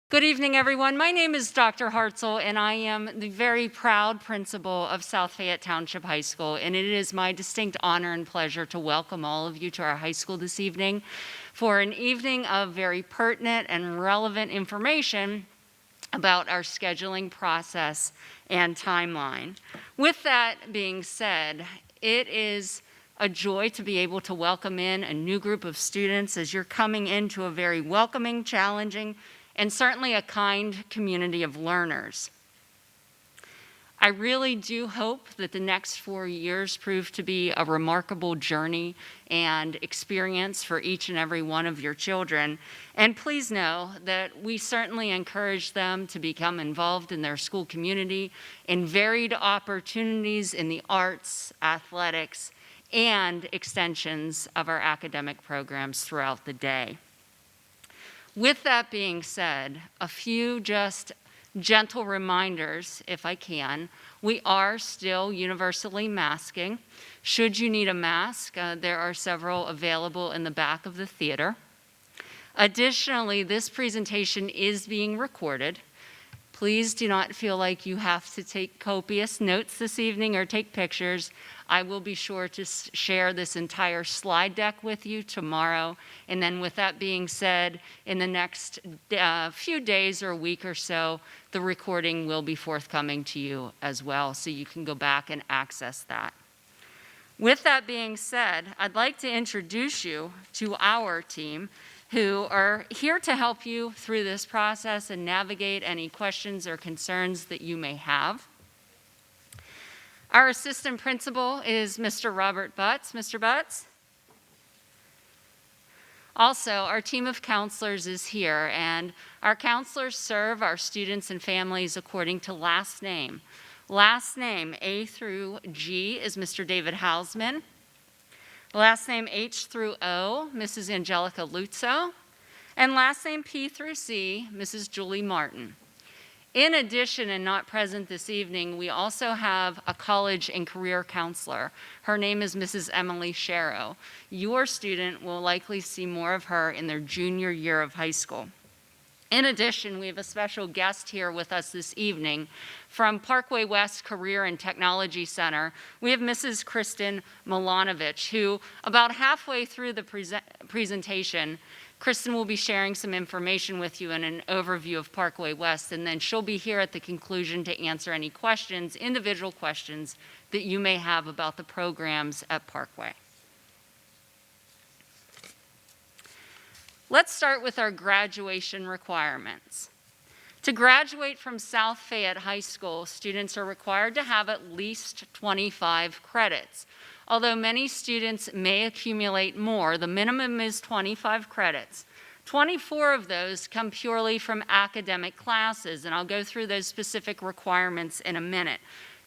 Good evening, everyone. My name is Dr. Hartzell, and I am the very proud principal of South Fayette Township High School, and it is my distinct honor and pleasure to welcome all of you to our high school this evening for an evening of very pertinent and relevant information about our scheduling process and timeline. With that being said, it is a joy to be able to welcome in a new group of students as you're coming into a very welcoming, challenging, and certainly a kind community of learners. I really do hope that the next 4 years prove to be a remarkable journey and experience for each and every one of your children. And please know that we certainly encourage them to become involved in their school community in varied opportunities in the arts, athletics, and extensions of our academic programs throughout the day. With that being said, a few just gentle reminders, if I can. We are still universally masking. Should you need a mask, there are several available in the back of the theater. Additionally, this presentation is being recorded. Please do not feel like you have to take copious notes this evening or take pictures. I will be sure to share this entire slide deck with you tomorrow. And then with that being said, in the next few days or a week or so, the recording will be forthcoming to you as well, so you can go back and access that. With that being said, I'd like to introduce you to our team who are here to help you through this process and navigate any questions or concerns that you may have. Our assistant principal is Mr. Robert Butts. Mr. Butts? Also, our team of counselors is here, and our counselors serve our students and families according to last name. Last name A through G is Mr. David Hausman. Last name H through O, Mrs. Angelica Luzzo. And last name P through C, Mrs. Julie Martin. In addition, and not present this evening, we also have a college and career counselor. Her name is Mrs. Emily Sharrow. Your student will likely see more of her in their junior year of high school. In addition, we have a special guest here with us this evening from Parkway West Career and Technology Center. We have Mrs. Kristen Milanovich, who about halfway through the presentation, Kristen will be sharing some information with you and an overview of Parkway West, and then she'll be here at the conclusion to answer any questions, individual questions that you may have about the programs at Parkway. Let's start with our graduation requirements. To graduate from South Fayette High School, students are required to have at least 25 credits. Although many students may accumulate more, the minimum is 25 credits. 24 of those come purely from academic classes, and I'll go through those specific requirements in a minute.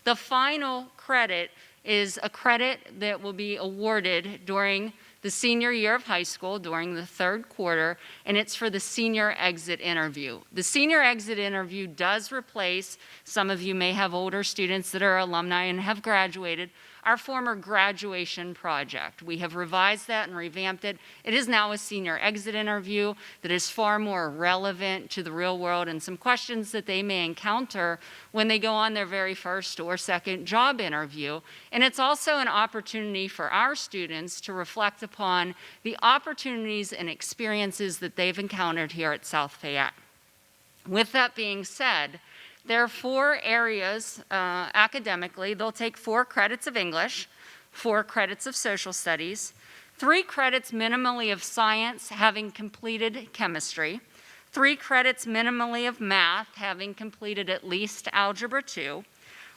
The final credit is a credit that will be awarded during the senior year of high school during the third quarter, and it's for the senior exit interview. The senior exit interview does replace, some of you may have older students that are alumni and have graduated, our former graduation project. We have revised that and revamped it. It is now a senior exit interview that is far more relevant to the real world and some questions that they may encounter when they go on their very first or second job interview. And it's also an opportunity for our students to reflect upon the opportunities and experiences that they've encountered here at South Fayette. With that being said, there are 4 areas academically. They'll take 4 credits of English, 4 credits of social studies, 3 credits minimally of science, having completed chemistry, 3 credits minimally of math, having completed at least Algebra 2,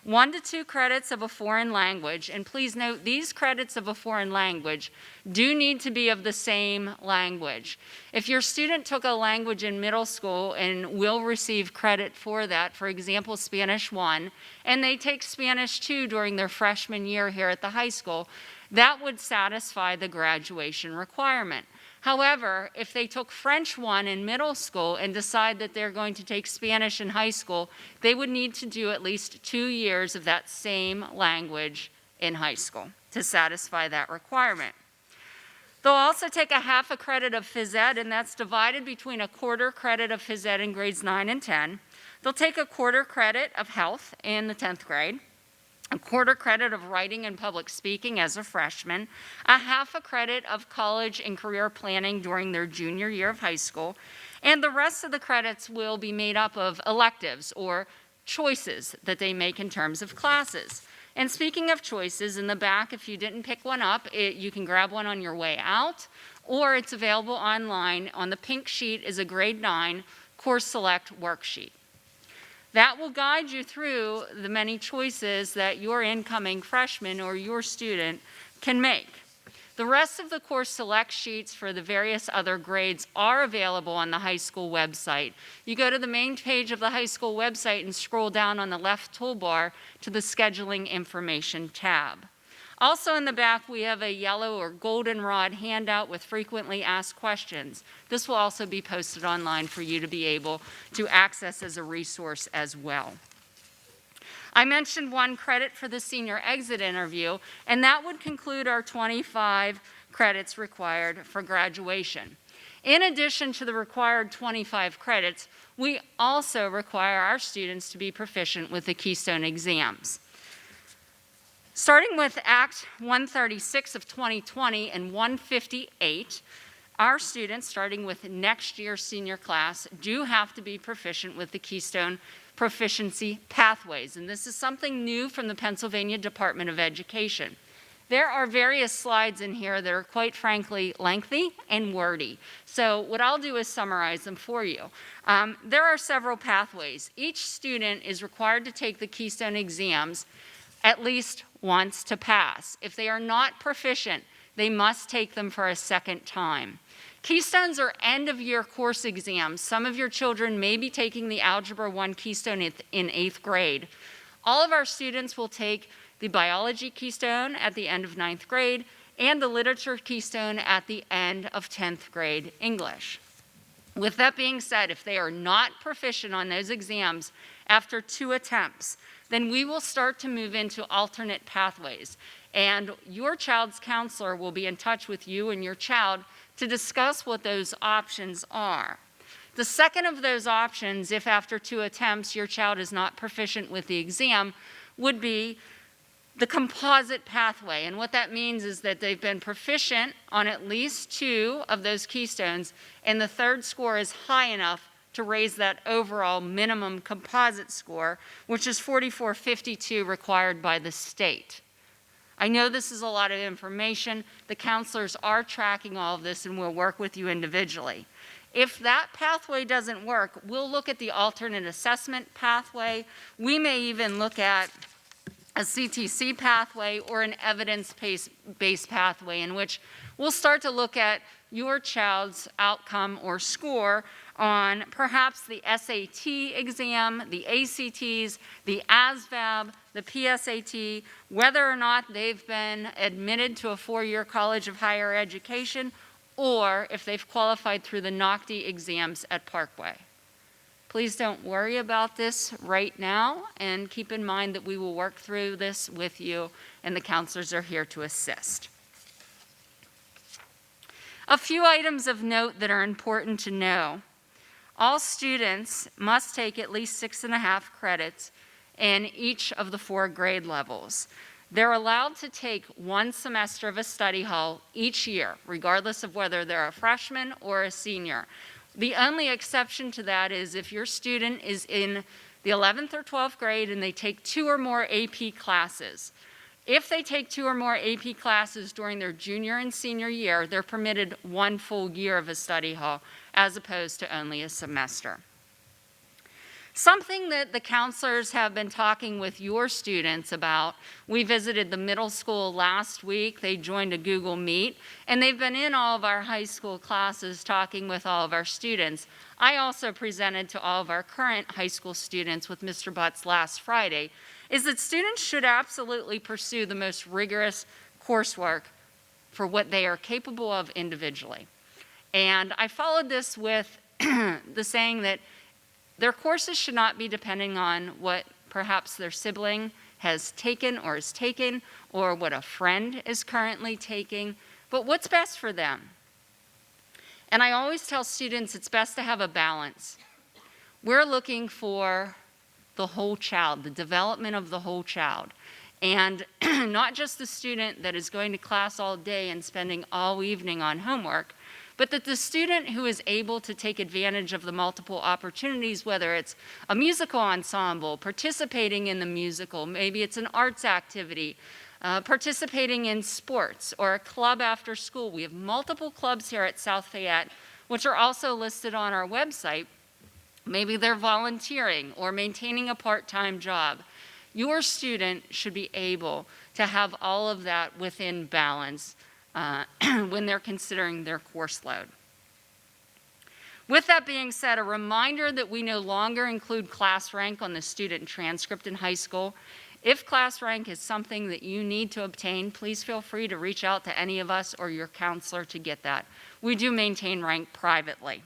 1 to 2 credits of a foreign language, and please note these credits of a foreign language do need to be of the same language. If your student took a language in middle school and will receive credit for that, for example, Spanish 1, and they take Spanish 2 during their freshman year here at the high school, that would satisfy the graduation requirement. However, if they took French 1 in middle school and decide that they're going to take Spanish in high school, they would need to do at least 2 years of that same language in high school to satisfy that requirement. They'll also take a half a credit of phys ed, and that's divided between a quarter credit of phys ed in grades 9 and 10. They'll take a quarter credit of health in the 10th grade, a quarter credit of writing and public speaking as a freshman, a half a credit of college and career planning during their junior year of high school, and the rest of the credits will be made up of electives or choices that they make in terms of classes. And speaking of choices, in the back, if you didn't pick one up, you can grab one on your way out, or it's available online. On the pink sheet is a grade 9 course select worksheet. That will guide you through the many choices that your incoming freshman or your student can make. The rest of the course select sheets for the various other grades are available on the high school website. You go to the main page of the high school website and scroll down on the left toolbar to the scheduling information tab. Also in the back, we have a yellow or goldenrod handout with frequently asked questions. This will also be posted online for you to be able to access as a resource as well. I mentioned 1 credit for the senior exit interview, and that would conclude our 25 credits required for graduation. In addition to the required 25 credits, we also require our students to be proficient with the Keystone Exams. Starting with Act 136 of 2020 and 158, our students, starting with next year's senior class, do have to be proficient with the Keystone Proficiency Pathways, and this is something new from the Pennsylvania Department of Education. There are various slides in here that are quite frankly lengthy and wordy, so what I'll do is summarize them for you. There are several pathways. Each student is required to take the Keystone Exams at least once to pass. If they are not proficient, they must take them for a second time. Keystones are end-of-year course exams. Some of your children may be taking the Algebra 1 Keystone in 8th grade. All of our students will take the Biology Keystone at the end of 9th grade and the Literature Keystone at the end of 10th grade English. With that being said, if they are not proficient on those exams after 2 attempts, then we will start to move into alternate pathways. And your child's counselor will be in touch with you and your child to discuss what those options are. The second of those options, if after 2 attempts your child is not proficient with the exam, would be the composite pathway. And what that means is that they've been proficient on at least 2 of those keystones, and the third score is high enough to raise that overall minimum composite score, which is 4452 required by the state. I know this is a lot of information. The counselors are tracking all of this and will work with you individually. If that pathway doesn't work, we'll look at the alternate assessment pathway. We may even look at a CTC pathway or an evidence-based pathway in which we'll start to look at your child's outcome or score on perhaps the SAT exam, the ACTs, the ASVAB, the PSAT, whether or not they've been admitted to a 4-year college of higher education, or if they've qualified through the NOCTI exams at Parkway. Please don't worry about this right now, and keep in mind that we will work through this with you, and the counselors are here to assist. A few items of note that are important to know. All students must take at least 6.5 credits in each of the 4 grade levels. They're allowed to take 1 semester of a study hall each year, regardless of whether they're a freshman or a senior. The only exception to that is if your student is in the 11th or 12th grade and they take 2 or more AP classes. If they take 2 or more AP classes during their junior and senior year, they're permitted 1 full year of a study hall as opposed to only a semester. Something that the counselors have been talking with your students about, we visited the middle school last week. They joined a Google Meet, and they've been in all of our high school classes talking with all of our students. I also presented to all of our current high school students with Mr. Butts last Friday, is that students should absolutely pursue the most rigorous coursework for what they are capable of individually. And I followed this with the saying that their courses should not be depending on what perhaps their sibling has taken or is taking, or what a friend is currently taking, but what's best for them? And I always tell students it's best to have a balance. We're looking for the whole child, the development of the whole child. And not just the student that is going to class all day and spending all evening on homework, but that the student who is able to take advantage of the multiple opportunities, whether it's a musical ensemble, participating in the musical, maybe it's an arts activity, participating in sports or a club after school. We have multiple clubs here at South Fayette, which are also listed on our website. Maybe they're volunteering or maintaining a part-time job. Your student should be able to have all of that within balance when they're considering their course load. With that being said, a reminder that we no longer include class rank on the student transcript in high school. If class rank is something that you need to obtain, please feel free to reach out to any of us or your counselor to get that. We do maintain rank privately.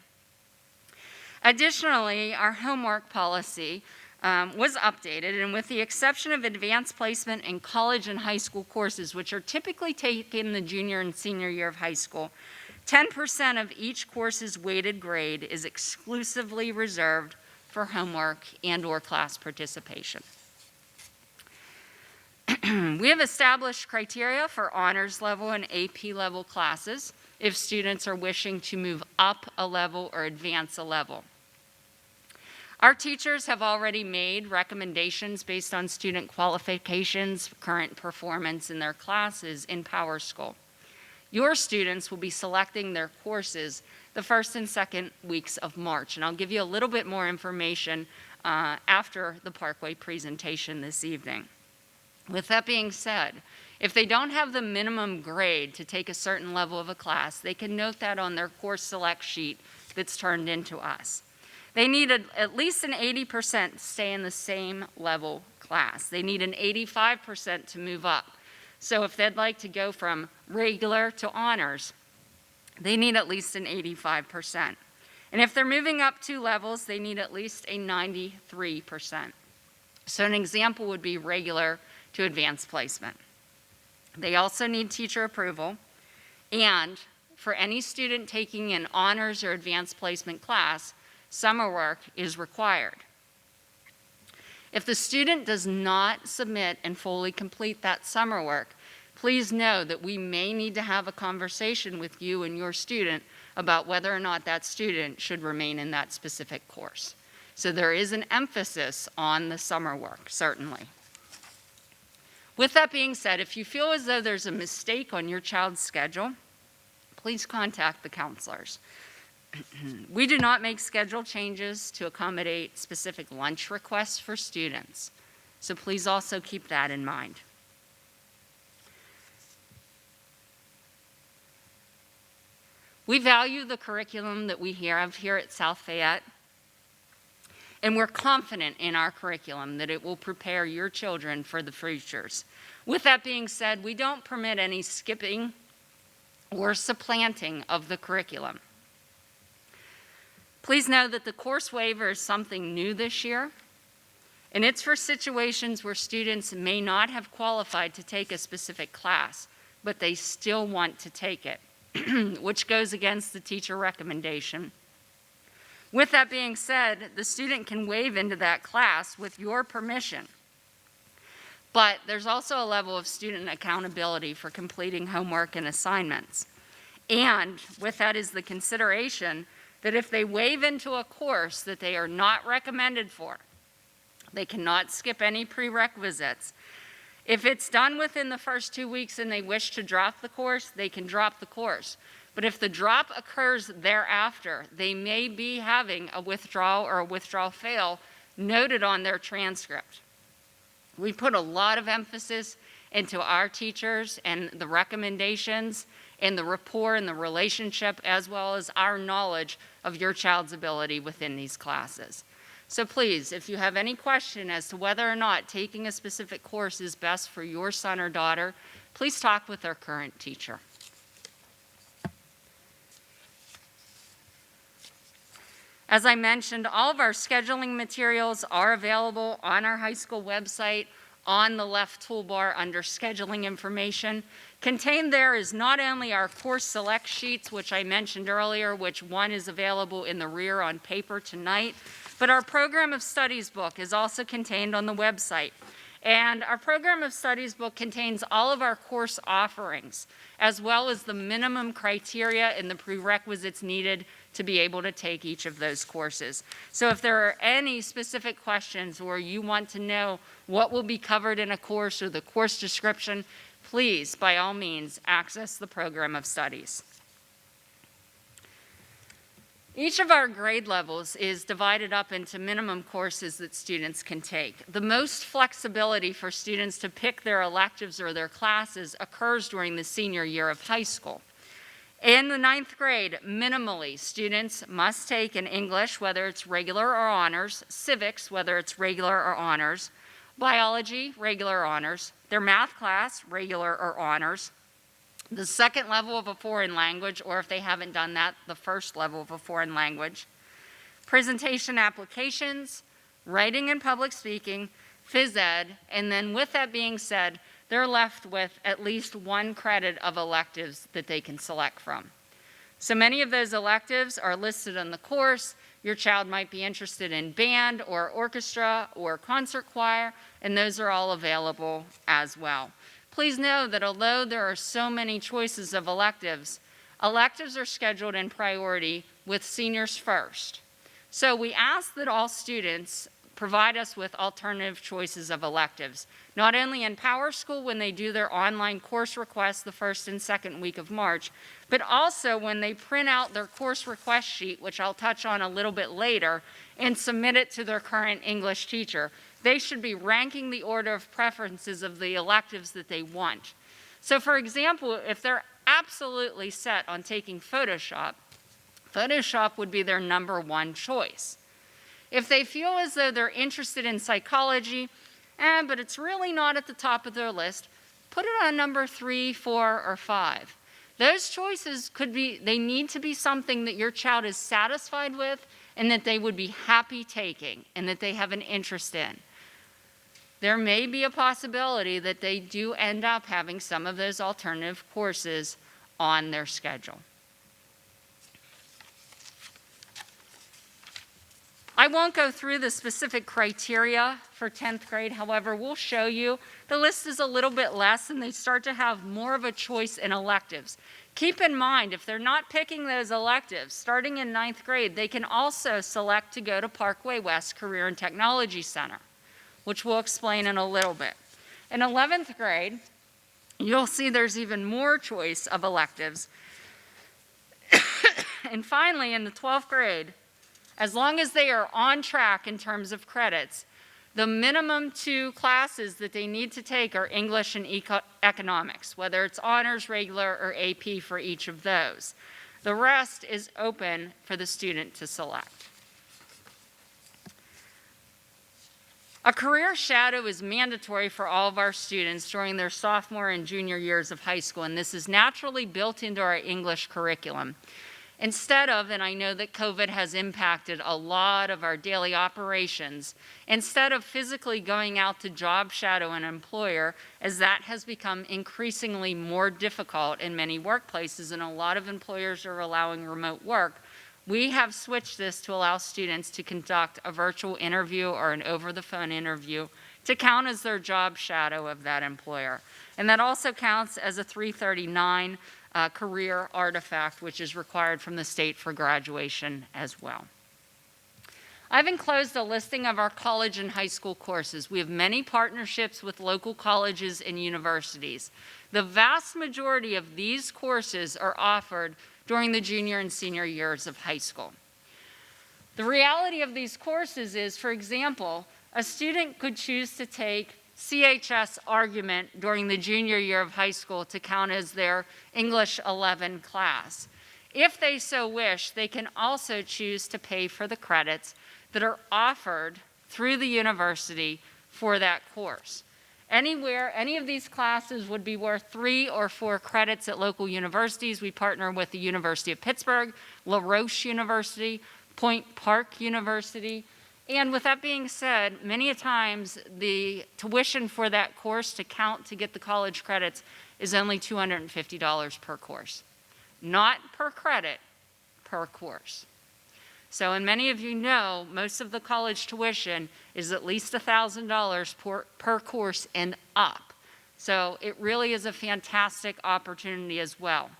Additionally, our homework policy was updated, and with the exception of advanced placement in college and high school courses, which are typically taken the junior and senior year of high school, 10% of each course's weighted grade is exclusively reserved for homework and/or class participation. We have established criteria for honors level and AP level classes if students are wishing to move up a level or advance a level. Our teachers have already made recommendations based on student qualifications, current performance in their classes in PowerSchool. Your students will be selecting their courses the first and second weeks of March, and I'll give you a little bit more information after the Parkway presentation this evening. With that being said, if they don't have the minimum grade to take a certain level of a class, they can note that on their course select sheet that's turned into us. They need at least an 80% to stay in the same level class. They need an 85% to move up. So if they'd like to go from regular to honors, they need at least an 85%. And if they're moving up 2 levels, they need at least a 93%. So an example would be regular to advanced placement. They also need teacher approval, and for any student taking an honors or advanced placement class, summer work is required. If the student does not submit and fully complete that summer work, please know that we may need to have a conversation with you and your student about whether or not that student should remain in that specific course. So there is an emphasis on the summer work, certainly. With that being said, if you feel as though there's a mistake on your child's schedule, please contact the counselors. We do not make schedule changes to accommodate specific lunch requests for students, so please also keep that in mind. We value the curriculum that we have here at South Fayette, and we're confident in our curriculum that it will prepare your children for the futures. With that being said, we don't permit any skipping or supplanting of the curriculum. Please know that the course waiver is something new this year, and it's for situations where students may not have qualified to take a specific class, but they still want to take it, which goes against the teacher recommendation. With that being said, the student can waive into that class with your permission. But there's also a level of student accountability for completing homework and assignments. And with that is the consideration that if they waive into a course that they are not recommended for, they cannot skip any prerequisites. If it's done within the first 2 weeks and they wish to drop the course, they can drop the course. But if the drop occurs thereafter, they may be having a withdrawal or a withdrawal fail noted on their transcript. We put a lot of emphasis into our teachers and the recommendations and the rapport and the relationship, as well as our knowledge of your child's ability within these classes. So please, if you have any question as to whether or not taking a specific course is best for your son or daughter, please talk with their current teacher. As I mentioned, all of our scheduling materials are available on our high school website on the left toolbar under scheduling information. Contained there is not only our course select sheets, which I mentioned earlier, which one is available in the rear on paper tonight, but our program of studies book is also contained on the website. And our program of studies book contains all of our course offerings, as well as the minimum criteria and the prerequisites needed to be able to take each of those courses. So if there are any specific questions or you want to know what will be covered in a course or the course description, please, by all means, access the program of studies. Each of our grade levels is divided up into minimum courses that students can take. The most flexibility for students to pick their electives or their classes occurs during the senior year of high school. In the 9th grade, minimally, students must take in English, whether it's regular or honors, civics, whether it's regular or honors, biology, regular or honors, their math class, regular or honors, the second level of a foreign language, or if they haven't done that, the first level of a foreign language, presentation applications, writing and public speaking, phys ed, and then with that being said, they're left with at least 1 credit of electives that they can select from. So many of those electives are listed on the course. Your child might be interested in band or orchestra or concert choir, and those are all available as well. Please know that although there are so many choices of electives, electives are scheduled in priority with seniors first. So we ask that all students provide us with alternative choices of electives, not only in PowerSchool when they do their online course requests the 1st and 2nd week of March, but also when they print out their course request sheet, which I'll touch on a little bit later, and submit it to their current English teacher. They should be ranking the order of preferences of the electives that they want. So for example, if they're absolutely set on taking Photoshop, Photoshop would be their number 1 choice. If they feel as though they're interested in psychology, but it's really not at the top of their list, put it on number 3, 4, or 5. Those choices they need to be something that your child is satisfied with and that they would be happy taking and that they have an interest in. There may be a possibility that they do end up having some of those alternative courses on their schedule. I won't go through the specific criteria for 10th grade, however, we'll show you. The list is a little bit less and they start to have more of a choice in electives. Keep in mind, if they're not picking those electives, starting in 9th grade, they can also select to go to Parkway West Career and Technology Center, which we'll explain in a little bit. In 11th grade, you'll see there's even more choice of electives. And finally, in the 12th grade, as long as they are on track in terms of credits, the minimum 2 classes that they need to take are English and economics, whether it's honors, regular, or AP for each of those. The rest is open for the student to select. A career shadow is mandatory for all of our students during their sophomore and junior years of high school, and this is naturally built into our English curriculum. Instead of, and I know that COVID has impacted a lot of our daily operations, instead of physically going out to job shadow an employer, as that has become increasingly more difficult in many workplaces and a lot of employers are allowing remote work, we have switched this to allow students to conduct a virtual interview or an over-the-phone interview to count as their job shadow of that employer. And that also counts as a 339 career artifact, which is required from the state for graduation as well. I've enclosed a listing of our college and high school courses. We have many partnerships with local colleges and universities. The vast majority of these courses are offered during the junior and senior years of high school. The reality of these courses is, for example, a student could choose to take CHS argument during the junior year of high school to count as their English 11 class. If they so wish, they can also choose to pay for the credits that are offered through the university for that course. Any of these classes would be worth 3 or 4 credits at local universities. We partner with the University of Pittsburgh, La Roche University, Point Park University, And with that being said, many a times the tuition for that course to count to get the college credits is only $250 per course. Not per credit, per course. So, and many of you know, most of the college tuition is at least $1,000 per course and up. So it really is a fantastic opportunity as well.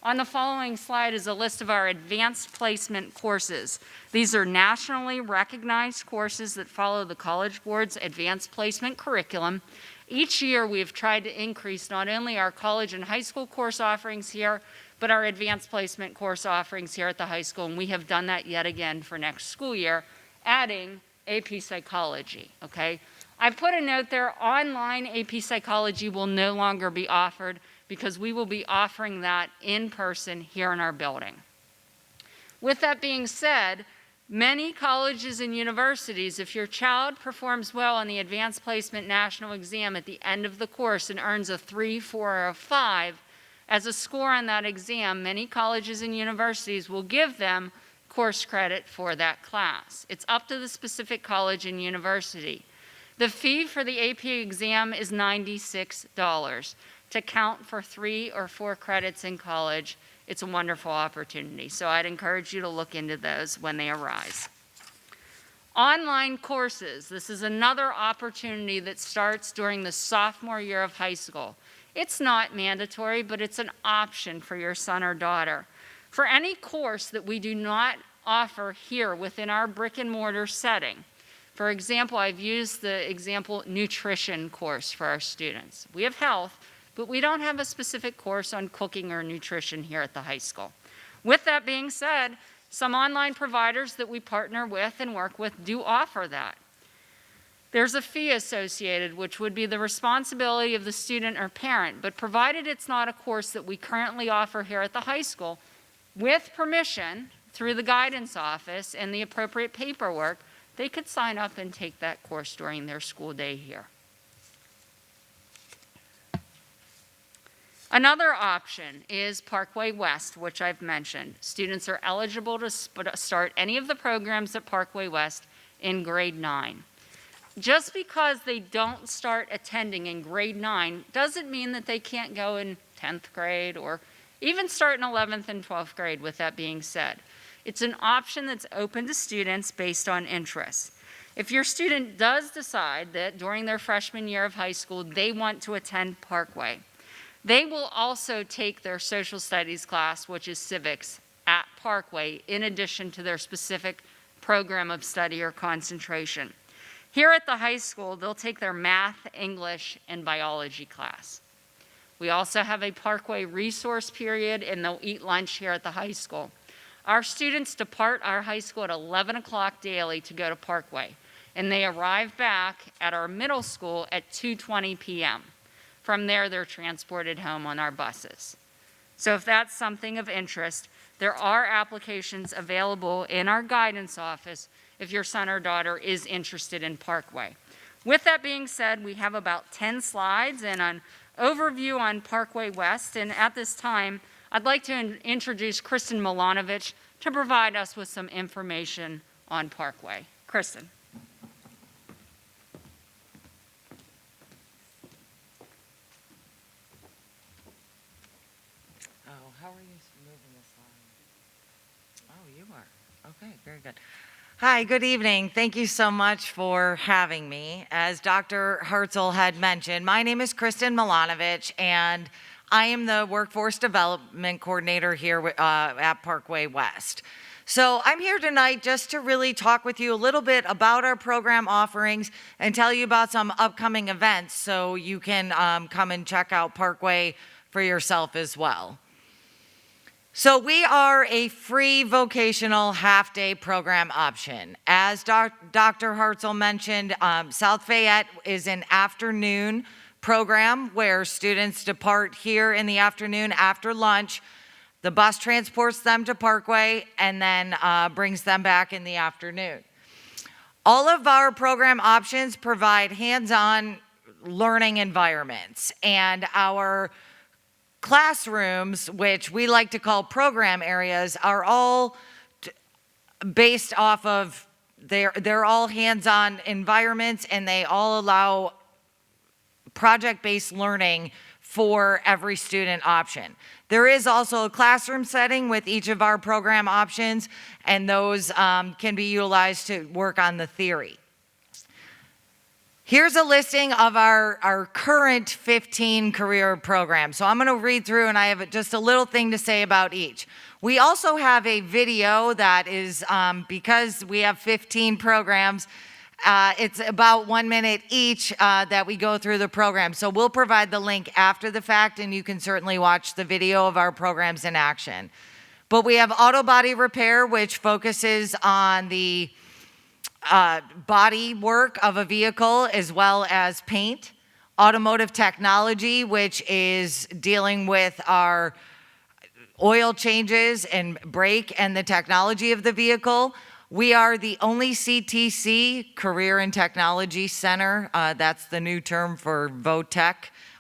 On the following slide is a list of our advanced placement courses. These are nationally recognized courses that follow the College Board's advanced placement curriculum. Each year we have tried to increase not only our college and high school course offerings here, but our advanced placement course offerings here at the high school, and we have done that yet again for next school year, adding AP Psychology, okay? I put a note there, online AP Psychology will no longer be offered because we will be offering that in person here in our building. With that being said, many colleges and universities, if your child performs well on the Advanced Placement National Exam at the end of the course and earns a 3, 4, or a 5, as a score on that exam, many colleges and universities will give them course credit for that class. It's up to the specific college and university. The fee for the AP exam is $96. To count for 3 or 4 credits in college, it's a wonderful opportunity. So I'd encourage you to look into those when they arise. Online courses. This is another opportunity that starts during the sophomore year of high school. It's not mandatory, but it's an option for your son or daughter. For any course that we do not offer here within our brick and mortar setting, for example, I've used the example nutrition course for our students. We have health, but we don't have a specific course on cooking or nutrition here at the high school. With that being said, some online providers that we partner with and work with do offer that. There's a fee associated, which would be the responsibility of the student or parent, but provided it's not a course that we currently offer here at the high school, with permission through the guidance office and the appropriate paperwork, they could sign up and take that course during their school day here. Another option is Parkway West, which I've mentioned. Students are eligible to start any of the programs at Parkway West in grade 9. Just because they don't start attending in grade 9 doesn't mean that they can't go in 10th grade or even start in 11th and 12th grade, with that being said. It's an option that's open to students based on interests. If your student does decide that during their freshman year of high school they want to attend Parkway, they will also take their social studies class, which is civics, at Parkway, in addition to their specific program of study or concentration. Here at the high school, they'll take their math, English, and biology class. We also have a Parkway resource period, and they'll eat lunch here at the high school. Our students depart our high school at 11 o'clock daily to go to Parkway, and they arrive back at our middle school at 2:20 p.m. From there, they're transported home on our buses. So if that's something of interest, there are applications available in our guidance office if your son or daughter is interested in Parkway. With that being said, we have about 10 slides and an overview on Parkway West, and at this time, I'd like to introduce Kristen Milanovic to provide us with some information on Parkway. Kristen. How are you moving this line? Oh, you are. Okay, very good. Hi, good evening. Thank you so much for having me. As Dr. Hartzell had mentioned, my name is Kristen Milanovic, and I am the Workforce Development Coordinator here at Parkway West. So I'm here tonight just to really talk with you a little bit about our program offerings and tell you about some upcoming events so you can come and check out Parkway for yourself as well. So we are a free vocational half-day program option. As Dr. Hartzell mentioned, South Fayette is an afternoon program where students depart here in the afternoon after lunch. The bus transports them to Parkway and then brings them back in the afternoon. All of our program options provide hands-on learning environments, and our classrooms, which we like to call program areas, are all based off of they're all hands-on environments, and they all allow project-based learning for every student option. There is also a classroom setting with each of our program options, and those can be utilized to work on the theory. Here's a listing of our current 15 career programs. So I'm going to read through, and I have just a little thing to say about each. We also have a video that is, because we have 15 programs, it's about 1 minute each that we go through the program. So we'll provide the link after the fact, and you can certainly watch the video of our programs in action. But we have auto body repair, which focuses on the body work of a vehicle as well as paint. Automotive technology, which is dealing with our oil changes and brake and the technology of the vehicle. We are the only CTC, Career and Technology Center. That's the new term for VOTech,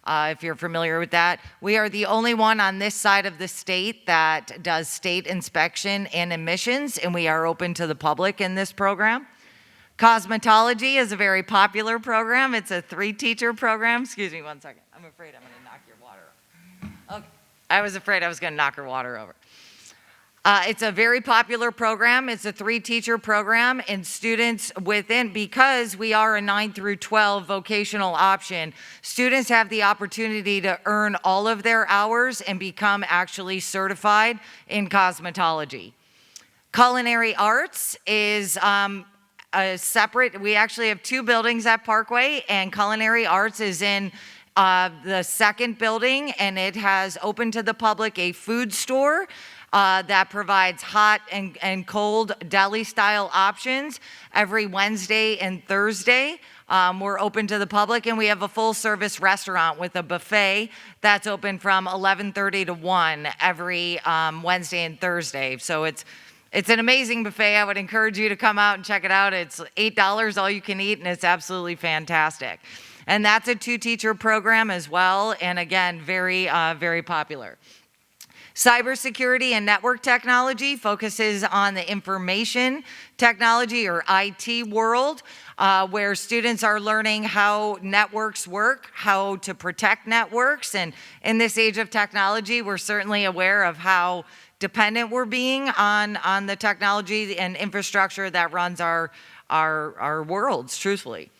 if you're familiar with that. We are the only one on this side of the state that does state inspection and emissions, and we are open to the public in this program. Cosmetology is a very popular program. It's a 3-teacher program. Excuse me one second. I'm afraid I'm going to knock your water over. Okay. I was afraid I was going to knock her water over. It's a very popular program. It's a 3-teacher program, and students within, because we are a 9 through 12 vocational option, students have the opportunity to earn all of their hours and become actually certified in cosmetology. Culinary arts is a separate, we actually have 2 buildings at Parkway, and culinary arts is in the second building, and it has opened to the public a food store that provides hot and cold deli style options every Wednesday and Thursday. We're open to the public, and we have a full service restaurant with a buffet that's open from 11:30 to 1 every Wednesday and Thursday. So it's an amazing buffet. I would encourage you to come out and check it out. It's $8 all you can eat, and it's absolutely fantastic. And that's a 2-teacher program as well, and again, very, very popular. Cybersecurity and network technology focuses on the information technology or IT world, where students are learning how networks work, how to protect networks. And in this age of technology, we're certainly aware of how dependent we're being on the technology and infrastructure that runs our worlds, truthfully.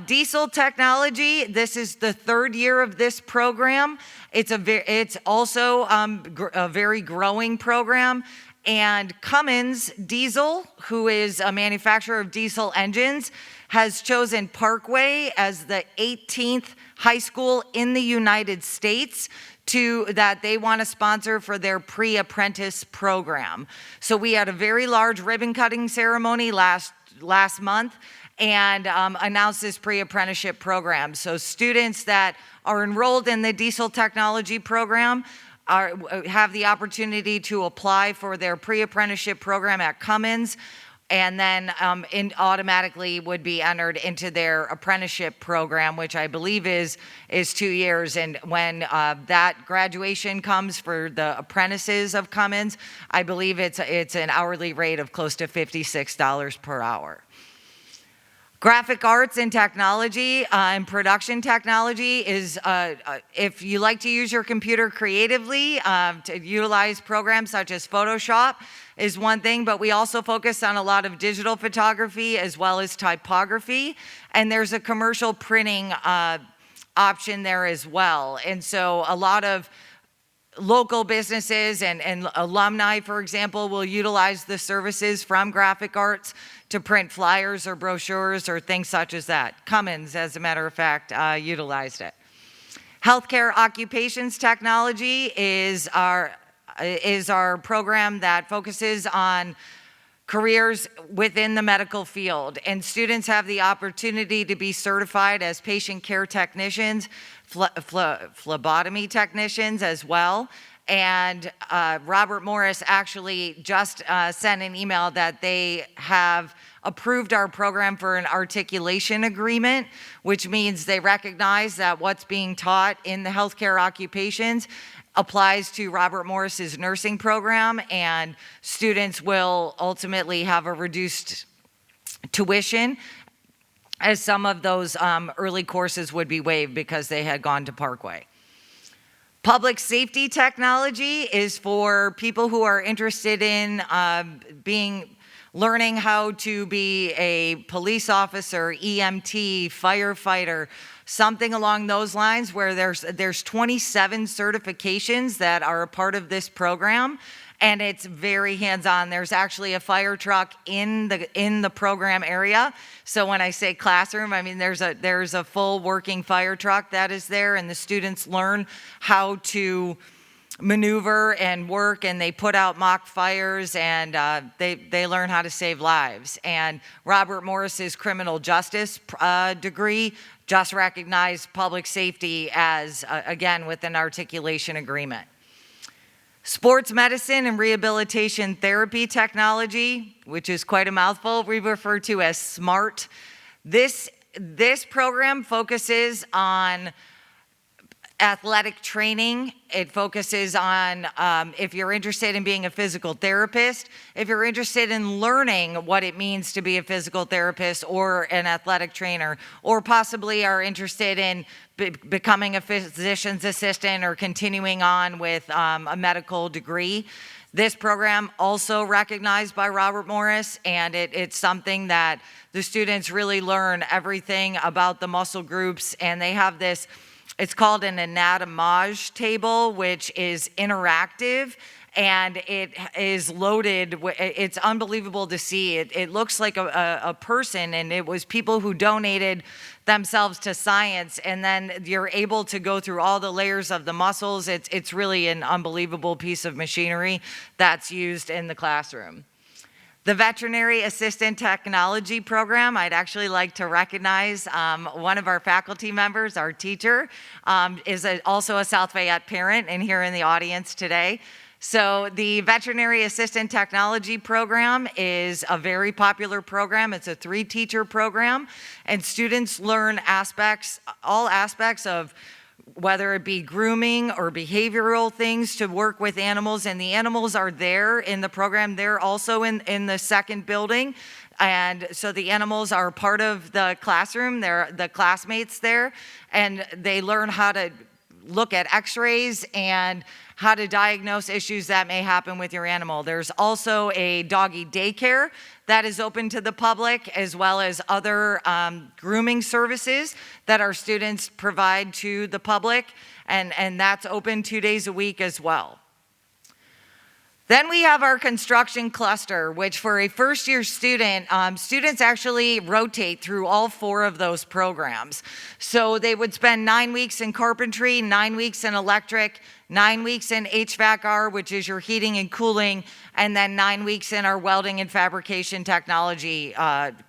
Diesel technology, this is the 3rd year of this program. It's also a very growing program. And Cummins Diesel, who is a manufacturer of diesel engines, has chosen Parkway as the 18th high school in the United States that they want to sponsor for their pre-apprentice program. So we had a very large ribbon cutting ceremony last month and announced this pre-apprenticeship program. So students that are enrolled in the diesel technology program have the opportunity to apply for their pre-apprenticeship program at Cummins, and then automatically would be entered into their apprenticeship program, which I believe is 2 years. And when that graduation comes for the apprentices of Cummins, I believe it's an hourly rate of close to $56 per hour. Graphic arts and technology and production technology is, if you like to use your computer creatively, to utilize programs such as Photoshop is one thing, but we also focus on a lot of digital photography as well as typography, and there's a commercial printing option there as well. And so a lot of local businesses and alumni, for example, will utilize the services from graphic arts to print flyers or brochures or things such as that. Cummins, as a matter of fact, utilized it. Healthcare occupations technology is our program that focuses on careers within the medical field, and students have the opportunity to be certified as patient care technicians, phlebotomy technicians as well. And Robert Morris actually just sent an email that they have approved our program for an articulation agreement, which means they recognize that what's being taught in the healthcare occupations applies to Robert Morris's nursing program, and students will ultimately have a reduced tuition, as some of those early courses would be waived because they had gone to Parkway. Public safety technology is for people who are interested in learning how to be a police officer, EMT, firefighter, something along those lines, where there's 27 certifications that are a part of this program, and it's very hands-on. There's actually a fire truck in the program area. So when I say classroom, I mean there's a full working fire truck that is there, and the students learn how to maneuver and work, and they put out mock fires, and they learn how to save lives. And Robert Morris's criminal justice degree just recognized public safety as, again, with an articulation agreement. Sports medicine and rehabilitation therapy technology, which is quite a mouthful, we refer to as SMART. This program focuses on athletic training. It focuses on if you're interested in being a physical therapist, if you're interested in learning what it means to be a physical therapist or an athletic trainer, or possibly are interested in becoming a physician's assistant or continuing on with a medical degree. This program also recognized by Robert Morris, and it's something that the students really learn everything about the muscle groups, and they have this. It's called an anatomage table, which is interactive, and it is loaded. It's unbelievable to see. It looks like a person, and it was people who donated themselves to science, and then you're able to go through all the layers of the muscles. It's really an unbelievable piece of machinery that's used in the classroom. The Veterinary Assistant Technology Program, I'd actually like to recognize one of our faculty members, our teacher, is also a South Fayette parent and here in the audience today. So the Veterinary Assistant Technology Program is a very popular program. It's a 3-teacher program, and students learn all aspects of whether it be grooming or behavioral things to work with animals, and the animals are there in the program. They're also in the second building, and so the animals are part of the classroom. They're the classmates there, and they learn how to look at x-rays and how to diagnose issues that may happen with your animal. There's also a doggy daycare that is open to the public, as well as other grooming services that our students provide to the public, and that's open 2 days a week as well. Then we have our construction cluster, which for a first-year student, students actually rotate through all 4 of those programs. So they would spend 9 weeks in carpentry, 9 weeks in electric, 9 weeks in HVAC-R, which is your heating and cooling, and then 9 weeks in our welding and fabrication technology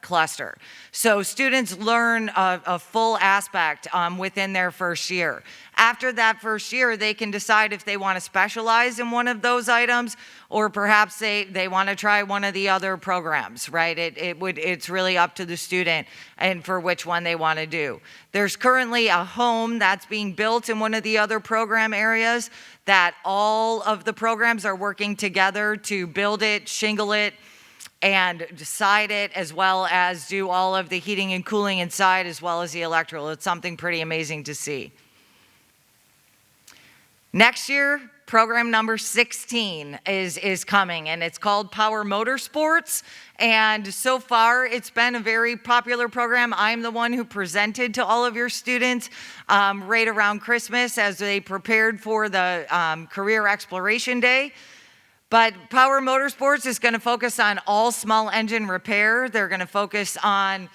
cluster. So students learn a full aspect within their first year. After that first year, they can decide if they want to specialize in one of those items, or perhaps they want to try one of the other programs, right? It's really up to the student and for which one they want to do. There's currently a home that's being built in one of the other program areas that all of the programs are working together to build it, shingle it, and side it, as well as do all of the heating and cooling inside, as well as the electrical. It's something pretty amazing to see. Next year, program number 16 is coming, and it's called Power Motorsports. And so far, it's been a very popular program. I'm the one who presented to all of your students right around Christmas as they prepared for the Career Exploration Day. But Power Motorsports is going to focus on all small engine repair. They're going to focus on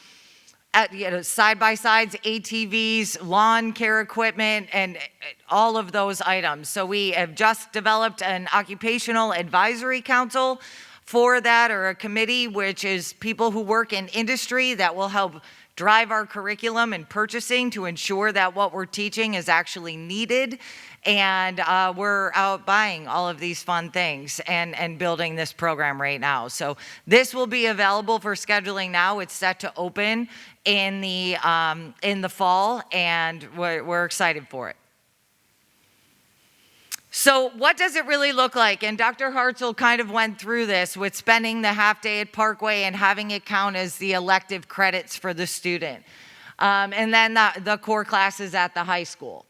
side-by-sides, ATVs, lawn care equipment, and all of those items. So we have just developed an occupational advisory council for that, or a committee, which is people who work in industry that will help drive our curriculum and purchasing to ensure that what we're teaching is actually needed. And we're out buying all of these fun things and building this program right now. So this will be available for scheduling now. It's set to open in the fall, and we're excited for it. So what does it really look like? And Dr. Hartzell kind of went through this with spending the half day at Parkway and having it count as the elective credits for the student. And then the core classes at the high school.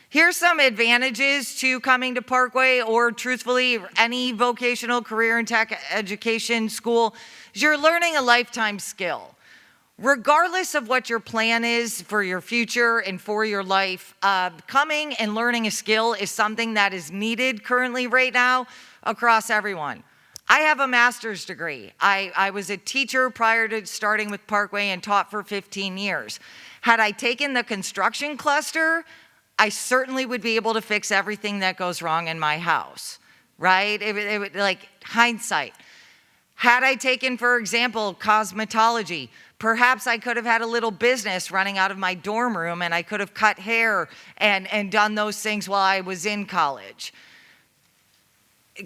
Here's some advantages to coming to Parkway, or truthfully, any vocational career and tech education school. You're learning a lifetime skill. Regardless of what your plan is for your future and for your life, coming and learning a skill is something that is needed currently right now across everyone. I have a master's degree. I was a teacher prior to starting with Parkway and taught for 15 years. Had I taken the construction cluster, I certainly would be able to fix everything that goes wrong in my house, right? Like hindsight. Had I taken, for example, cosmetology, perhaps I could have had a little business running out of my dorm room, and I could have cut hair and done those things while I was in college.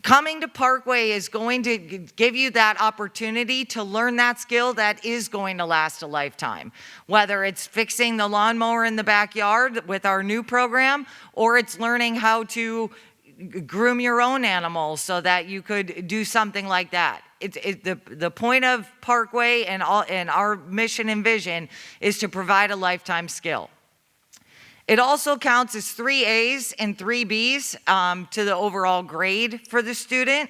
Coming to Parkway is going to give you that opportunity to learn that skill that is going to last a lifetime. Whether it's fixing the lawnmower in the backyard with our new program, or it's learning how to groom your own animals so that you could do something like that. The point of Parkway and our mission and vision is to provide a lifetime skill. It also counts as 3 A's and 3 B's to the overall grade for the student.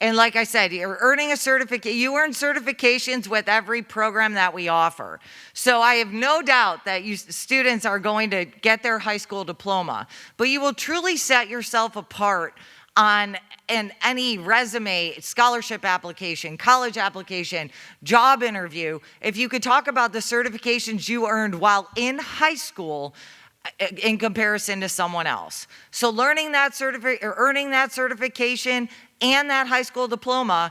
And like I said, you're earning a certificate. You earn certifications with every program that we offer. So I have no doubt that you students are going to get their high school diploma, but you will truly set yourself apart on any resume, scholarship application, college application, job interview, if you could talk about the certifications you earned while in high school in comparison to someone else. So earning that certification and that high school diploma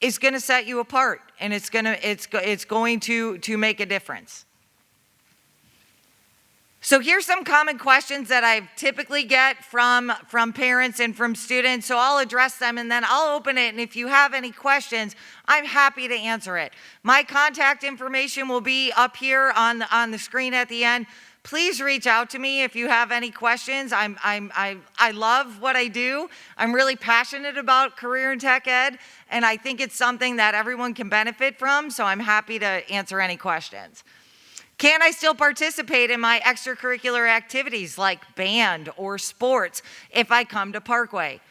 is going to set you apart, and it's going to make a difference. So here's some common questions that I typically get from parents and from students. So I'll address them and then I'll open it. And if you have any questions, I'm happy to answer it. My contact information will be up here on the screen at the end. Please reach out to me if you have any questions. I love what I do. I'm really passionate about career and tech ed, and I think it's something that everyone can benefit from. So I'm happy to answer any questions. Can I still participate in my extracurricular activities like band or sports if I come to Parkway?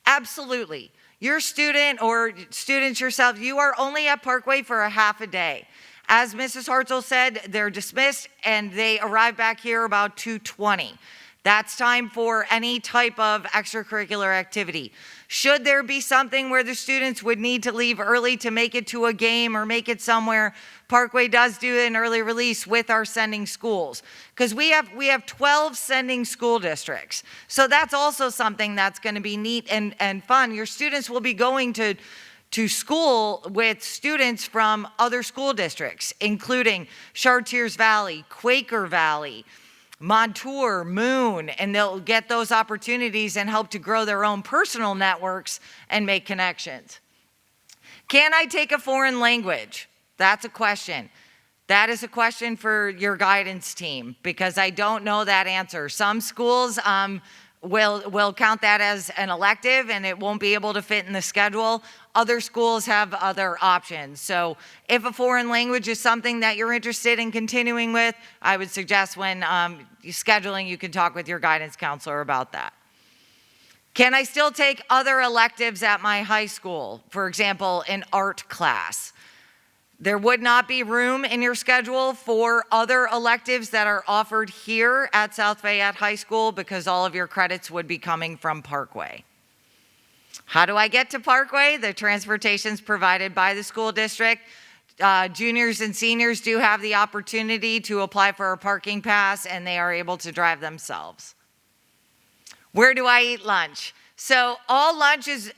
Absolutely. Your student or students yourself, you are only at Parkway for a half a day. As Mrs. Hartzell said, they're dismissed and they arrive back here about 2:20. That's time for any type of extracurricular activity. Should there be something where the students would need to leave early to make it to a game or make it somewhere, Parkway does do an early release with our sending schools, because we have 12 sending school districts. So that's also something that's going to be neat and fun. Your students will be going to school with students from other school districts, including Chartiers Valley, Quaker Valley, Montour, Moon, and they'll get those opportunities and help to grow their own personal networks and make connections. Can I take a foreign language? That's a question. That is a question for your guidance team, because I don't know that answer. Some schools will count that as an elective and it won't be able to fit in the schedule. Other schools have other options. So if a foreign language is something that you're interested in continuing with, I would suggest when scheduling, you can talk with your guidance counselor about that. Can I still take other electives at my high school? For example, an art class. There would not be room in your schedule for other electives that are offered here at South Fayette High School because all of your credits would be coming from Parkway. How do I get to Parkway? The transportation is provided by the school district. Juniors and seniors do have the opportunity to apply for a parking pass, and they are able to drive themselves. Where do I eat lunch? So all lunches,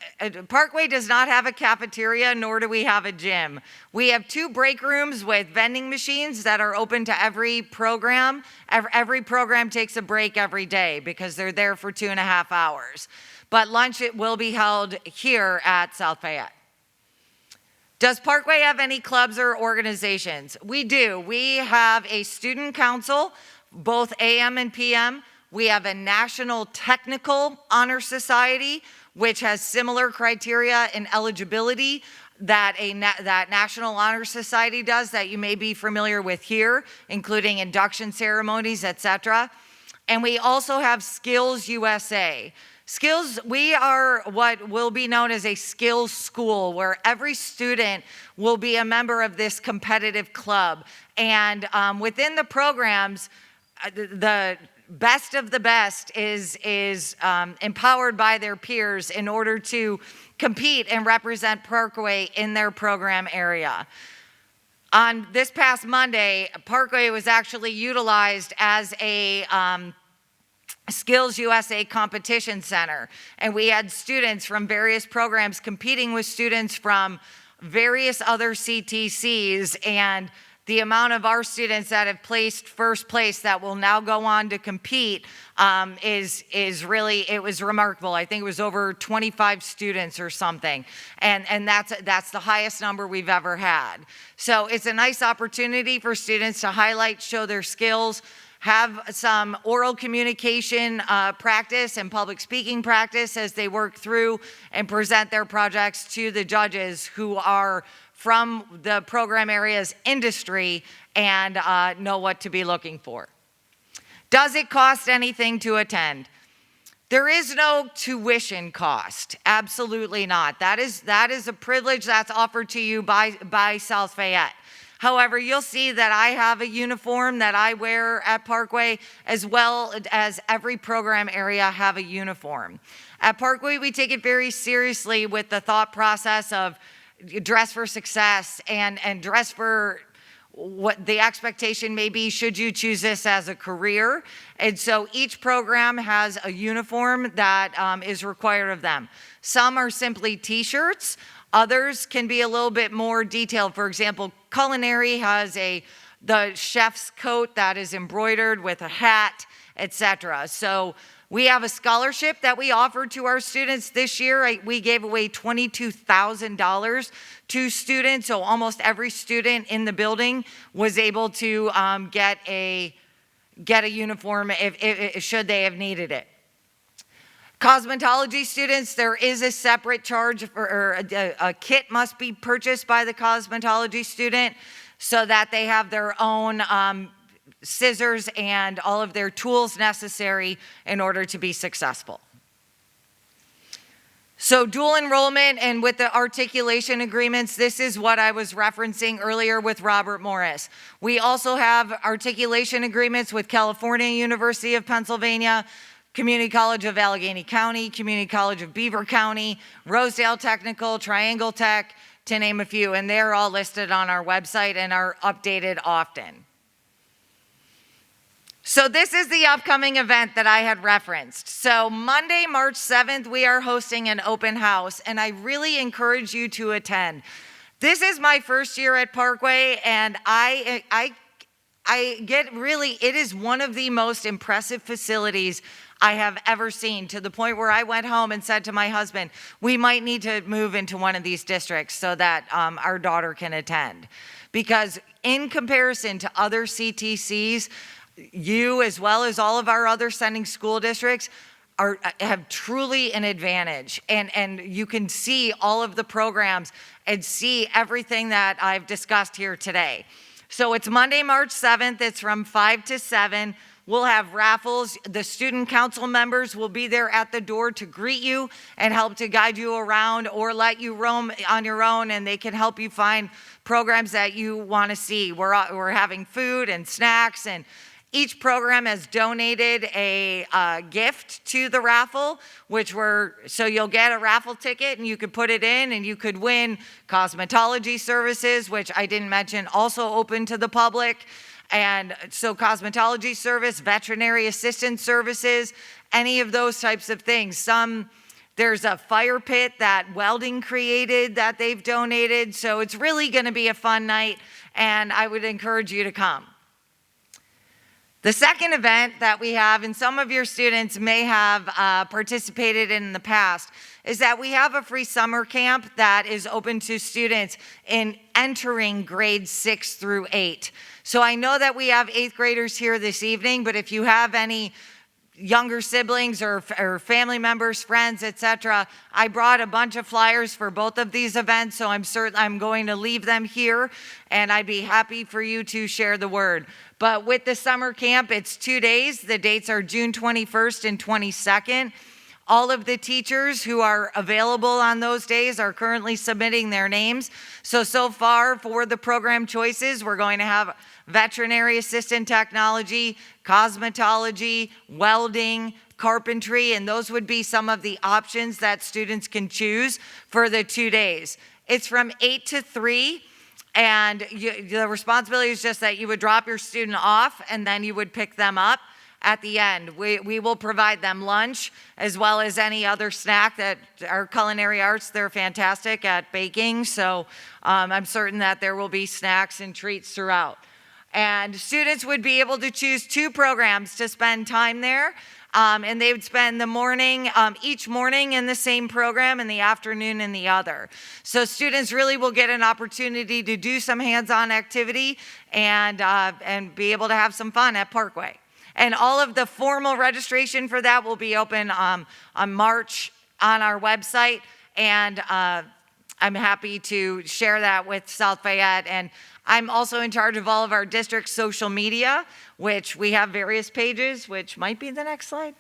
Parkway does not have a cafeteria, nor do we have a gym. We have 2 break rooms with vending machines that are open to every program. Every program takes a break every day because they're there for 2.5 hours. But lunch will be held here at South Fayette. Does Parkway have any clubs or organizations? We do. We have a student council, both AM and PM. We have a National Technical Honor Society, which has similar criteria and eligibility that that National Honor Society does that you may be familiar with here, including induction ceremonies, etc. And we also have Skills USA. Skills, we are what will be known as a skills school, where every student will be a member of this competitive club. And within the programs, the best of the best is empowered by their peers in order to compete and represent Parkway in their program area. On this past Monday, Parkway was actually utilized as a Skills USA competition center, and we had students from various programs competing with students from various other CTCs, and the amount of our students that have placed first place that will now go on to compete is really, it was remarkable. I think it was over 25 students or something, and that's the highest number we've ever had. So it's a nice opportunity for students to highlight, show their skills, have some oral communication practice and public speaking practice as they work through and present their projects to the judges who are from the program area's industry and know what to be looking for. Does it cost anything to attend? There is no tuition cost. Absolutely not. That is a privilege that's offered to you by South Fayette. However, you'll see that I have a uniform that I wear at Parkway, as well as every program area have a uniform. At Parkway, we take it very seriously with the thought process of dress for success and dress for what the expectation may be should you choose this as a career. And so each program has a uniform that is required of them. Some are simply t-shirts. Others can be a little bit more detailed. For example, culinary has the chef's coat that is embroidered with a hat, etc. So we have a scholarship that we offer to our students this year. We gave away $22,000 to students, so almost every student in the building was able to get a uniform should they have needed it. Cosmetology students, there is a separate charge, or a kit must be purchased by the cosmetology student so that they have their own scissors and all of their tools necessary in order to be successful. So dual enrollment and with the articulation agreements, this is what I was referencing earlier with Robert Morris. We also have articulation agreements with California University of Pennsylvania, Community College of Allegheny County, Community College of Beaver County, Rosedale Technical, Triangle Tech, to name a few, and they're all listed on our website and are updated often. So this is the upcoming event that I had referenced. So Monday, March 7th, we are hosting an open house, and I really encourage you to attend. This is my first year at Parkway, and I get really, it is one of the most impressive facilities I have ever seen, to the point where I went home and said to my husband, we might need to move into one of these districts so that our daughter can attend. Because in comparison to other CTCs, you, as well as all of our other sending school districts, have truly an advantage. And you can see all of the programs and see everything that I've discussed here today. So it's Monday, March 7th. It's from 5 to 7. We'll have raffles. The student council members will be there at the door to greet you and help to guide you around or let you roam on your own, and they can help you find programs that you want to see. We're having food and snacks, and each program has donated a gift to the raffle, so you'll get a raffle ticket and you could put it in and you could win cosmetology services, which I didn't mention, also open to the public. And so cosmetology service, veterinary assistant services, any of those types of things. There's a fire pit that welding created that they've donated. So it's really going to be a fun night, and I would encourage you to come. The second event that we have, and some of your students may have participated in the past, is that we have a free summer camp that is open to students in entering grades 6 through 8. So I know that we have 8th graders here this evening, but if you have any younger siblings or family members, friends, etc. I brought a bunch of flyers for both of these events, so I'm going to leave them here, and I'd be happy for you to share the word. But with the summer camp, it's 2 days. The dates are June 21st and 22nd. All of the teachers who are available on those days are currently submitting their names. So far for the program choices, we're going to have veterinary assistant technology, cosmetology, welding, carpentry, and those would be some of the options that students can choose for the 2 days. It's from 8 to 3. And the responsibility is just that you would drop your student off and then you would pick them up at the end. We will provide them lunch as well as any other snack that our culinary arts, they're fantastic at baking. So I'm certain that there will be snacks and treats throughout. And students would be able to choose 2 programs to spend time there. And they would spend the morning, each morning in the same program and the afternoon in the other. So students really will get an opportunity to do some hands-on activity and be able to have some fun at Parkway. And all of the formal registration for that will be open on March on our website. And I'm happy to share that with South Fayette. And I'm also in charge of all of our district social media, which we have various pages, which might be the next slide.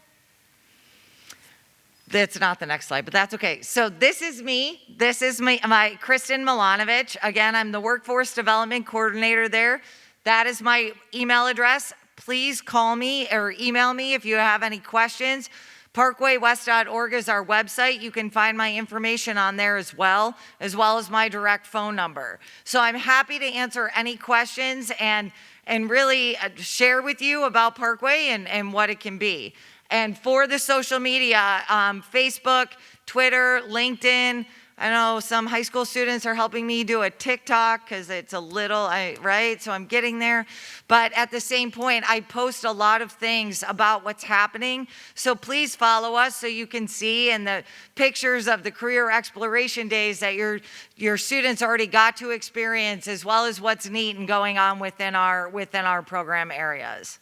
That's not the next slide, but that's okay. So this is me. This is my Kristen Milanovic. Again, I'm the Workforce Development Coordinator there. That is my email address. Please call me or email me if you have any questions. ParkwayWest.org is our website. You can find my information on there as well as my direct phone number. So I'm happy to answer any questions and really share with you about Parkway and what it can be. And for the social media, Facebook, Twitter, LinkedIn, I know some high school students are helping me do a TikTok because it's a little, right? So I'm getting there. But at the same point, I post a lot of things about what's happening. So please follow us so you can see and the pictures of the career exploration days that your students already got to experience, as well as what's neat and going on within our program areas.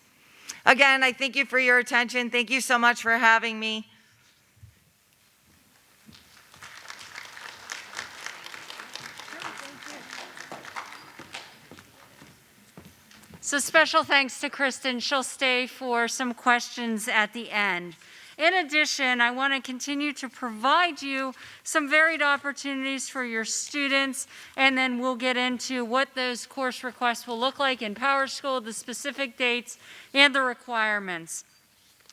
Again, I thank you for your attention. Thank you so much for having me. So special thanks to Kristen. She'll stay for some questions at the end. In addition, I want to continue to provide you some varied opportunities for your students, and then we'll get into what those course requests will look like in PowerSchool, the specific dates, and the requirements.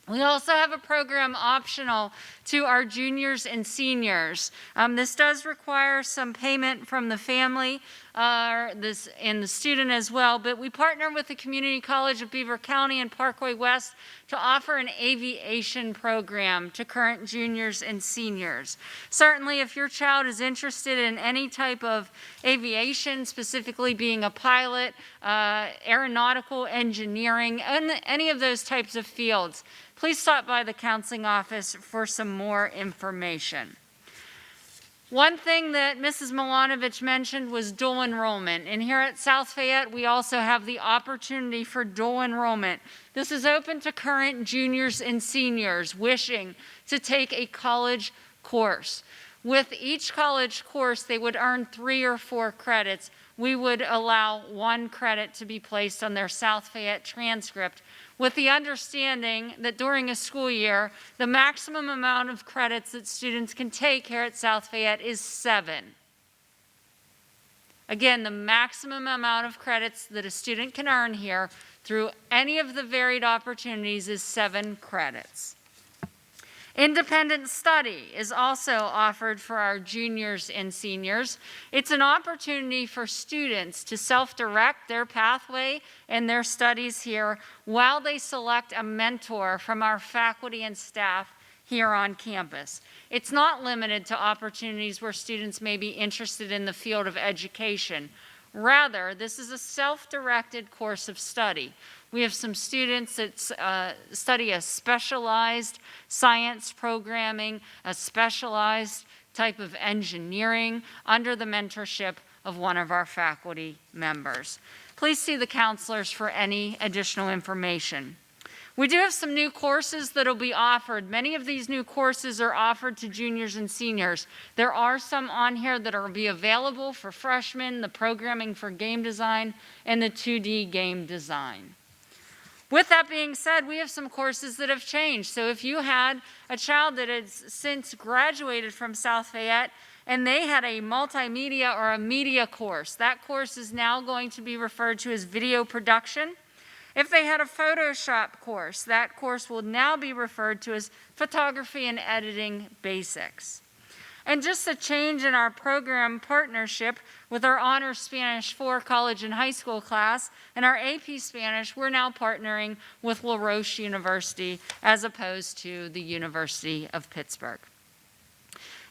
We also have a program optional to our juniors and seniors. This does require some payment from the family and the student as well, but we partner with the Community College of Beaver County and Parkway West to offer an aviation program to current juniors and seniors. Certainly, if your child is interested in any type of aviation, specifically being a pilot, aeronautical engineering, and any of those types of fields, please stop by the counseling office for some more information. One thing that Mrs. Milanovic mentioned was dual enrollment. And here at South Fayette, we also have the opportunity for dual enrollment. This is open to current juniors and seniors wishing to take a college course. With each college course, they would earn 3 or 4 credits. We would allow 1 credit to be placed on their South Fayette transcript, with the understanding that during a school year, the maximum amount of credits that students can take here at South Fayette is 7. Again, the maximum amount of credits that a student can earn here through any of the varied opportunities is 7 credits. Independent study is also offered for our juniors and seniors. It's an opportunity for students to self-direct their pathway and their studies here while they select a mentor from our faculty and staff here on campus. It's not limited to opportunities where students may be interested in the field of education. Rather, this is a self-directed course of study. We have some students that study a specialized science programming, a specialized type of engineering under the mentorship of one of our faculty members. Please see the counselors for any additional information. We do have some new courses that will be offered. Many of these new courses are offered to juniors and seniors. There are some on here that will be available for freshmen, the programming for game design, and the 2D game design. With that being said, we have some courses that have changed. So if you had a child that has since graduated from South Fayette and they had a multimedia or a media course, that course is now going to be referred to as video production. If they had a Photoshop course, that course will now be referred to as photography and editing basics. And just a change in our program partnership with our Honors Spanish 4 college and high school class and our AP Spanish, we're now partnering with La Roche University as opposed to the University of Pittsburgh.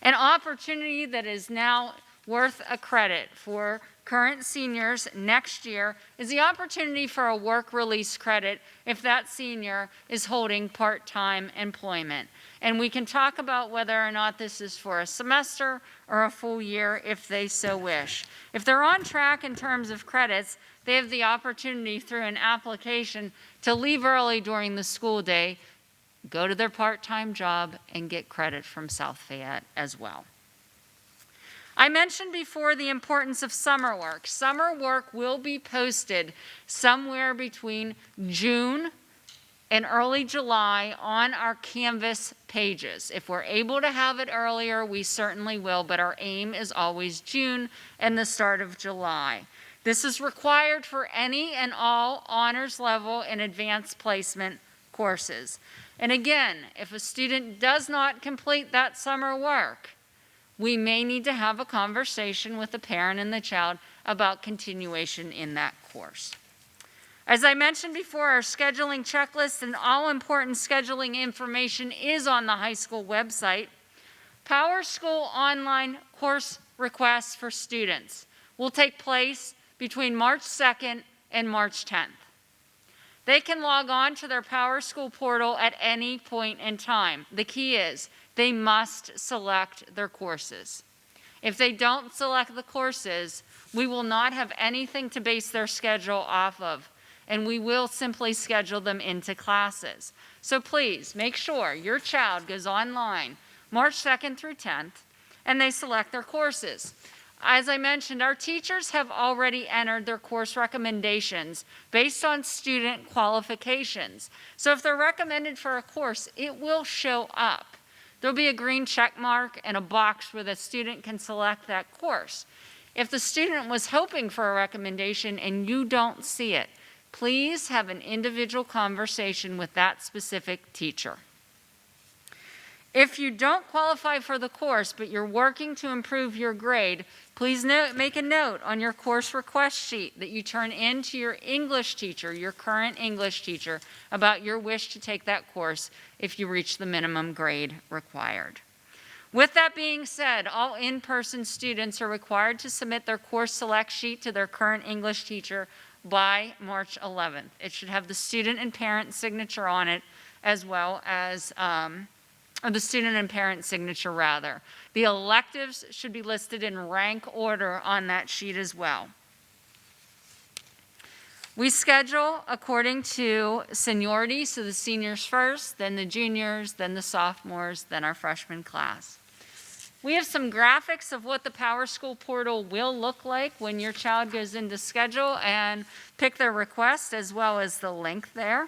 An opportunity that is now worth a credit for current seniors next year is the opportunity for a work release credit if that senior is holding part-time employment. And we can talk about whether or not this is for a semester or a full year if they so wish. If they're on track in terms of credits, they have the opportunity through an application to leave early during the school day, go to their part-time job, and get credit from South Fayette as well. I mentioned before the importance of summer work. Summer work will be posted somewhere between June and early July on our Canvas pages. If we're able to have it earlier, we certainly will, but our aim is always June and the start of July. This is required for any and all honors level and advanced placement courses. And again, if a student does not complete that summer work, we may need to have a conversation with the parent and the child about continuation in that course. As I mentioned before, our scheduling checklist and all important scheduling information is on the high school website. Power School online course requests for students will take place between March 2nd and March 10th. They can log on to their Power School portal at any point in time. The key is they must select their courses. If they don't select the courses, we will not have anything to base their schedule off of, and we will simply schedule them into classes. So please make sure your child goes online March 2nd through 10th, and they select their courses. As I mentioned, our teachers have already entered their course recommendations based on student qualifications. So if they're recommended for a course, it will show up. There'll be a green check mark and a box where the student can select that course. If the student was hoping for a recommendation and you don't see it, please have an individual conversation with that specific teacher. If you don't qualify for the course, but you're working to improve your grade, please make a note on your course request sheet that you turn in to your English teacher, your current English teacher, about your wish to take that course if you reach the minimum grade required. With that being said, all in-person students are required to submit their course select sheet to their current English teacher by March 11th. It should have the student and parent signature on it, as well as or the student and parent signature rather. The electives should be listed in rank order on that sheet as well. We schedule according to seniority, so the seniors first, then the juniors, then the sophomores, then our freshman class. We have some graphics of what the Power School portal will look like when your child goes into schedule and pick their request, as well as the link there.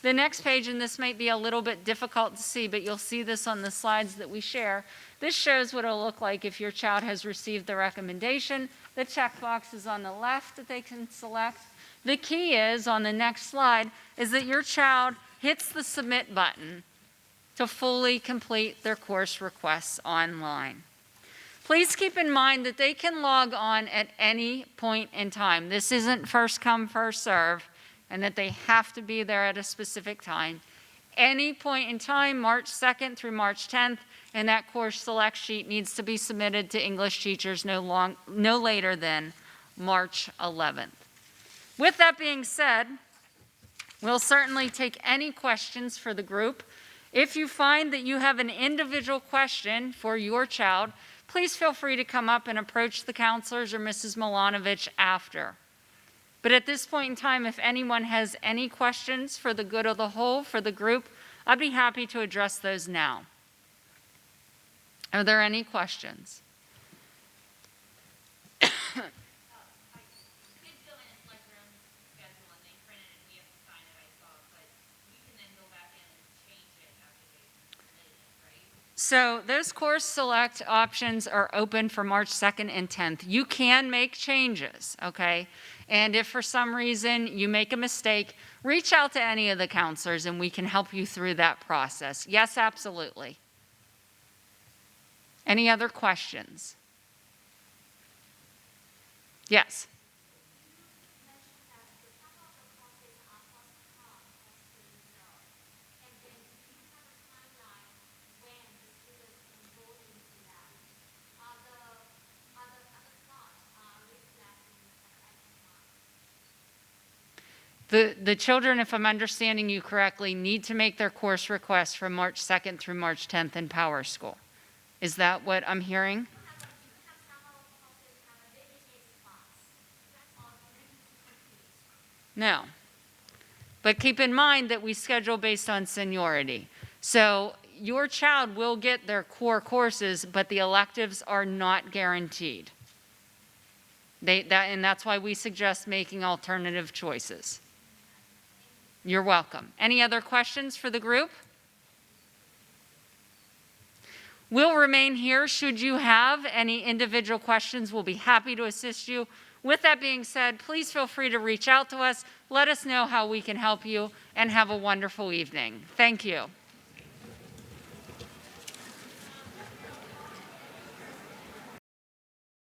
The next page, and this might be a little bit difficult to see, but you'll see this on the slides that we share. This shows what it'll look like if your child has received the recommendation. The checkbox is on the left that they can select. The key is, on the next slide, is that your child hits the submit button to fully complete their course requests online. Please keep in mind that they can log on at any point in time. This isn't first come, first serve, and that they have to be there at a specific time. Any point in time, March 2nd through March 10th, and that course select sheet needs to be submitted to English teachers no later than March 11th. With that being said, we'll certainly take any questions for the group. If you find that you have an individual question for your child, please feel free to come up and approach the counselors or Mrs. Milanovich after. But at this point in time, if anyone has any questions for the good of the whole, for the group, I'd be happy to address those now. Are there any questions? So those course select options are open for March 2nd and 10th. You can make changes, okay? And if for some reason you make a mistake, reach out to any of the counselors and we can help you through that process. Yes, absolutely. Any other questions? Yes. The children, if I'm understanding you correctly, need to make their course requests from March 2nd through March 10th in Power School. Is that what I'm hearing? No. But keep in mind that we schedule based on seniority. So your child will get their core courses, but the electives are not guaranteed. And that's why we suggest making alternative choices. You're welcome. Any other questions for the group? We'll remain here. Should you have any individual questions, we'll be happy to assist you. With that being said, please feel free to reach out to us. Let us know how we can help you, and have a wonderful evening. Thank you.